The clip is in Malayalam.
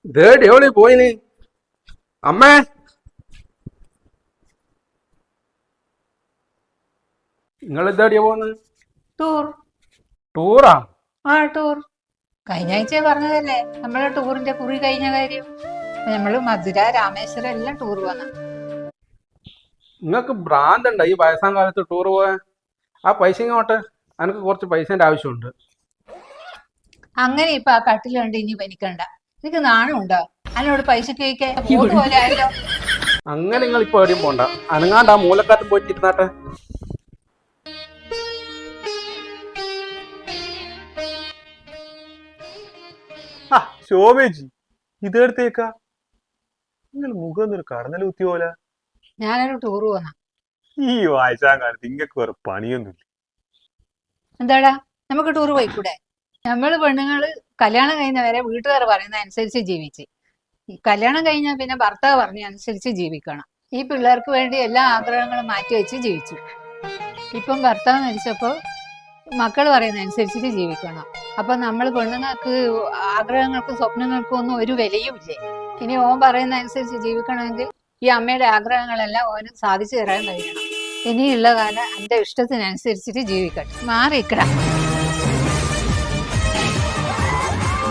ഇതേടി എവിടെ പോയിന് അമ്മേ? നിങ്ങൾ ഇതേടിയാ പോന്ന്? ടൂർ. ടൂറാ? ടൂർ കഴിഞ്ഞ ആഴ്ച പറഞ്ഞതല്ലേ നമ്മളെ ടൂറിന്റെ കുറി കഴിഞ്ഞ കാര്യം. നമ്മള് മധുര, രാമേശ്വരം എല്ലാം ടൂർ പോന്ന. നിങ്ങൾക്ക് ഭ്രാന്തണ്ട ഈ വയസ്സാം കാലത്ത് ടൂർ പോയാൻ? ആ പൈസ ഇങ്ങോട്ടെ, എനിക്ക് കുറച്ച് പൈസന്റെ ആവശ്യമുണ്ട്. അങ്ങനെ ഇപ്പൊ ആ കട്ടിൽ കണ്ട് ഇനി പനിക്കണ്ട. എനിക്ക് നാണം ഉണ്ടോ അതിനോട് പൈസ ചോദിക്കാൻ? ബോട്ട് പോലെ ആയല്ലോ. അങ്ങനെ നിങ്ങൾ ഇപ്പൊ എവിടെയും പോണ്ട, അനങ്ങാണ്ട് ആ മൂലക്കാട്ടും പോയിട്ട് ഇരുന്നാട്ടെ. ശോഭേജി ഇതെടുത്തേക്കാ, നിങ്ങൾ മുഖം ഒരു കടന്നൽ കുത്തിയ പോലെ. ഞാനൊരു ടൂർ പോന്ന. ഈ വായിച്ചാൻ കാലത്ത് ഇങ്ങക്ക് വേറെ പണിയൊന്നുമില്ല. എന്താടാ, നമുക്ക് ടൂർ പോയിക്കൂടെ? നമ്മള് പെണ്ണുങ്ങള് കല്യാണം കഴിഞ്ഞവരെ വീട്ടുകാർ പറയുന്ന അനുസരിച്ച് ജീവിച്ച്, ഈ കല്യാണം കഴിഞ്ഞാൽ പിന്നെ ഭർത്താവ് പറഞ്ഞ അനുസരിച്ച് ജീവിക്കണം. ഈ പിള്ളേർക്ക് വേണ്ടി എല്ലാ ആഗ്രഹങ്ങളും മാറ്റി വെച്ച് ജീവിച്ചു. ഇപ്പം ഭർത്താവ് മരിച്ചപ്പോ മക്കൾ പറയുന്ന അനുസരിച്ചിട്ട് ജീവിക്കണം. അപ്പൊ നമ്മൾ പെണ്ണുങ്ങൾക്ക് ആഗ്രഹങ്ങൾക്കും സ്വപ്നങ്ങൾക്കും ഒന്നും ഒരു വിലയും ഇല്ലേ. ഇനി ഓൻ പറയുന്ന അനുസരിച്ച് ജീവിക്കണമെങ്കിൽ ഈ അമ്മയുടെ ആഗ്രഹങ്ങളെല്ലാം ഓന് സാധിച്ചു തരാൻ കഴിയണം. ഇനിയുള്ള കാലം എന്റെ ഇഷ്ടത്തിനനുസരിച്ചിട്ട് ജീവിക്കട്ടെ. മാറിയിക്കണം.